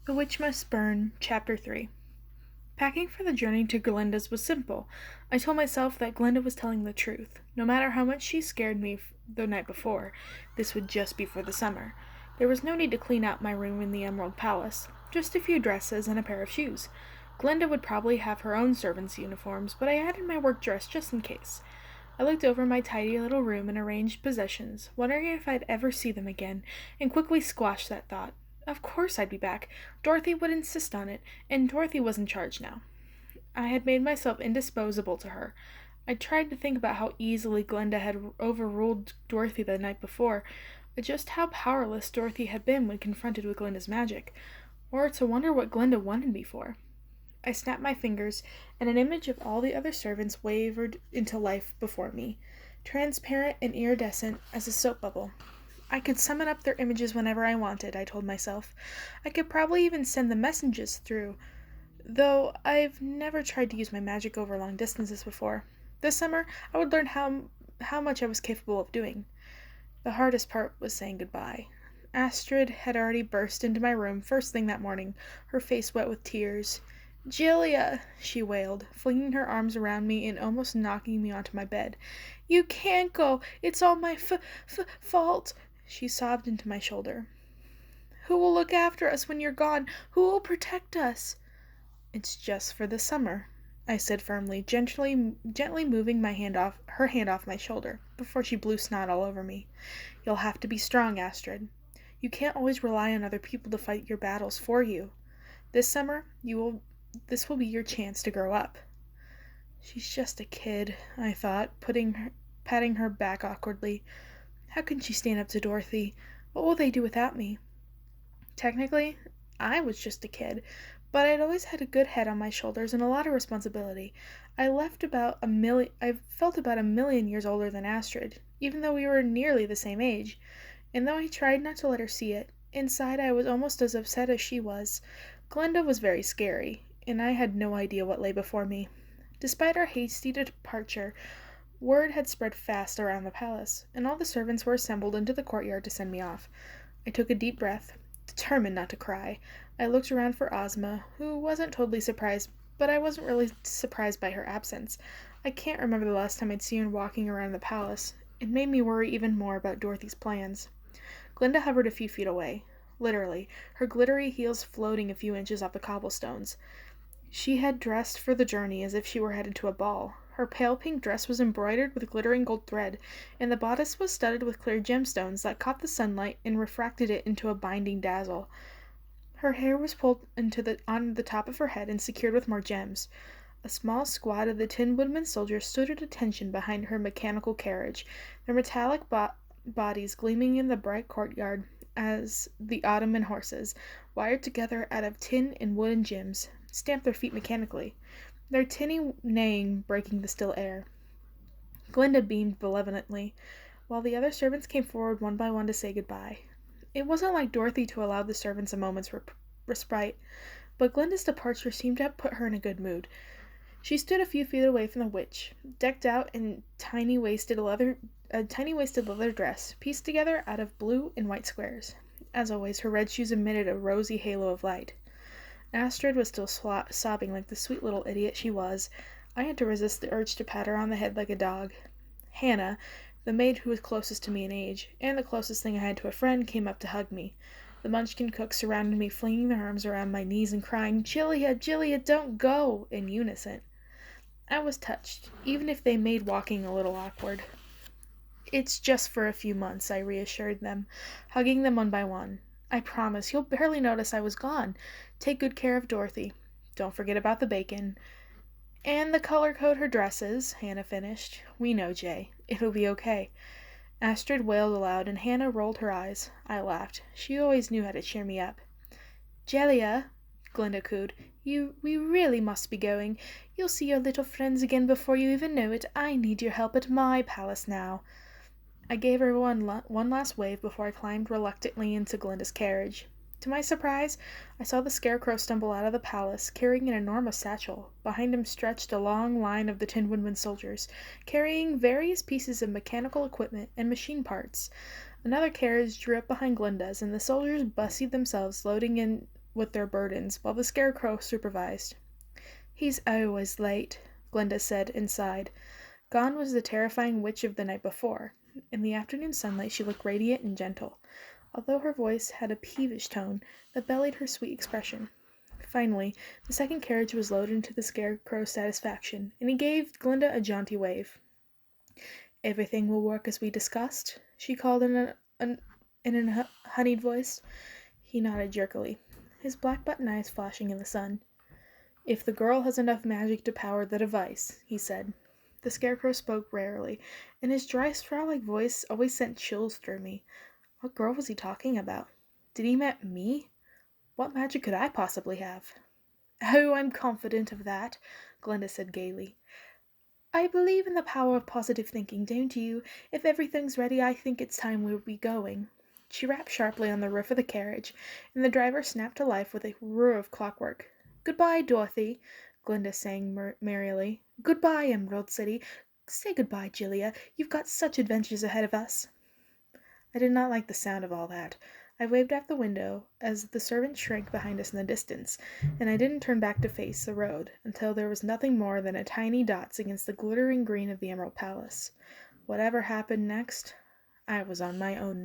The Witch Must Burn, Chapter 3. Packing for the journey to Glinda's was simple. I told myself that Glinda was telling the truth. No matter how much she scared me the night before, this would just be for the summer. There was no need to clean out my room in the Emerald Palace, just a few dresses and a pair of shoes. Glinda would probably have her own servants' uniforms, but I added my work dress just in case. I looked over my tidy little room and arranged possessions, wondering if I'd ever see them again, and quickly squashed that thought. Of course I'd be back. Dorothy would insist on it, and Dorothy was in charge now. I had made myself indisposable to her. I tried to think about how easily Glinda had overruled Dorothy the night before, just how powerless Dorothy had been when confronted with Glinda's magic, or to wonder what Glinda wanted me for. I snapped my fingers, and an image of all the other servants wavered into life before me, transparent and iridescent as a soap bubble. I could summon up their images whenever I wanted, I told myself. I could probably even send the messages through, though I've never tried to use my magic over long distances before. This summer, I would learn how much I was capable of doing. The hardest part was saying goodbye. Astrid had already burst into my room first thing that morning, her face wet with tears. "Jillia," she wailed, flinging her arms around me and almost knocking me onto my bed. "You can't go. It's all my fault." She sobbed into my shoulder. "Who will look after us when you're gone? Who will protect us?" "It's just for the summer," I said firmly, gently moving her hand off my shoulder, before she blew snot all over me. "You'll have to be strong, Astrid. You can't always rely on other people to fight your battles for you. This summer, this will be your chance to grow up." She's just a kid, I thought, patting her back awkwardly. How can she stand up to Dorothy? What will they do without me? Technically, I was just a kid, but I'd always had a good head on my shoulders and a lot of responsibility. I felt about a million years older than Astrid, even though we were nearly the same age. And though I tried not to let her see it, inside I was almost as upset as she was. Glinda was very scary, and I had no idea what lay before me. Despite our hasty departure, word had spread fast around the palace, and all the servants were assembled into the courtyard to send me off. I took a deep breath, determined not to cry. I looked around for Ozma, who wasn't totally surprised, but I wasn't really surprised by her absence. I can't remember the last time I'd seen her walking around the palace. It made me worry even more about Dorothy's plans. Glinda hovered a few feet away, literally, her glittery heels floating a few inches off the cobblestones. She had dressed for the journey as if she were headed to a ball. Her pale pink dress was embroidered with glittering gold thread, and the bodice was studded with clear gemstones that caught the sunlight and refracted it into a binding dazzle. Her hair was pulled on the top of her head and secured with more gems. A small squad of the Tin Woodman soldiers stood at attention behind her mechanical carriage, their metallic bodies gleaming in the bright courtyard as the Ottoman horses, wired together out of tin and wooden gems, stamped their feet mechanically, their tinny neighing breaking the still air. Glinda beamed benevolently, while the other servants came forward one by one to say goodbye. It wasn't like Dorothy to allow the servants a moment's respite, but Glinda's departure seemed to have put her in a good mood. She stood a few feet away from the witch, decked out in a tiny-waisted leather dress, pieced together out of blue and white squares. As always, her red shoes emitted a rosy halo of light. Astrid was still sobbing like the sweet little idiot she was. I had to resist the urge to pat her on the head like a dog. Hannah, the maid who was closest to me in age, and the closest thing I had to a friend, came up to hug me. The Munchkin cooks surrounded me, flinging their arms around my knees and crying, "Jillia, Jillia, don't go!" in unison. I was touched, even if they made walking a little awkward. "It's just for a few months," I reassured them, hugging them one by one. "I promise you'll barely notice I was gone. Take good care of Dorothy. Don't forget about the bacon. And the color code her dresses," Hannah finished. "We know, Jay. It'll be okay." Astrid wailed aloud, and Hannah rolled her eyes. I laughed. She always knew how to cheer me up. "Jellia," Glinda cooed, we really must be going. You'll see your little friends again before you even know it. I need your help at my palace now." I gave her one last wave before I climbed reluctantly into Glinda's carriage. To my surprise, I saw the Scarecrow stumble out of the palace, carrying an enormous satchel. Behind him stretched a long line of the Tin Woodman soldiers, carrying various pieces of mechanical equipment and machine parts. Another carriage drew up behind Glinda's, and the soldiers busied themselves with their burdens, while the Scarecrow supervised. "He's always late," Glinda said inside. Gone was the terrifying witch of the night before. In the afternoon sunlight she looked radiant and gentle, although her voice had a peevish tone that belied her sweet expression. Finally, the second carriage was loaded to the Scarecrow's satisfaction, and he gave Glinda a jaunty wave. "Everything will work as we discussed?" she called in a honeyed voice. He nodded jerkily, his black button eyes flashing in the sun. "If the girl has enough magic to power the device," he said. The Scarecrow spoke rarely, and his dry, straw-like voice always sent chills through me. What girl was he talking about? Did he mean me? What magic could I possibly have? "Oh, I'm confident of that," Glinda said gaily. "I believe in the power of positive thinking, don't you? If everything's ready, I think it's time we be going." She rapped sharply on the roof of the carriage, and the driver snapped to life with a whir of clockwork. "Goodbye, Dorothy," Glinda sang merrily. "Goodbye, Emerald City. Say goodbye, Jellia. You've got such adventures ahead of us." I did not like the sound of all that. I waved out the window as the servant shrank behind us in the distance, and I didn't turn back to face the road until there was nothing more than a tiny dots against the glittering green of the Emerald Palace. Whatever happened next, I was on my own now.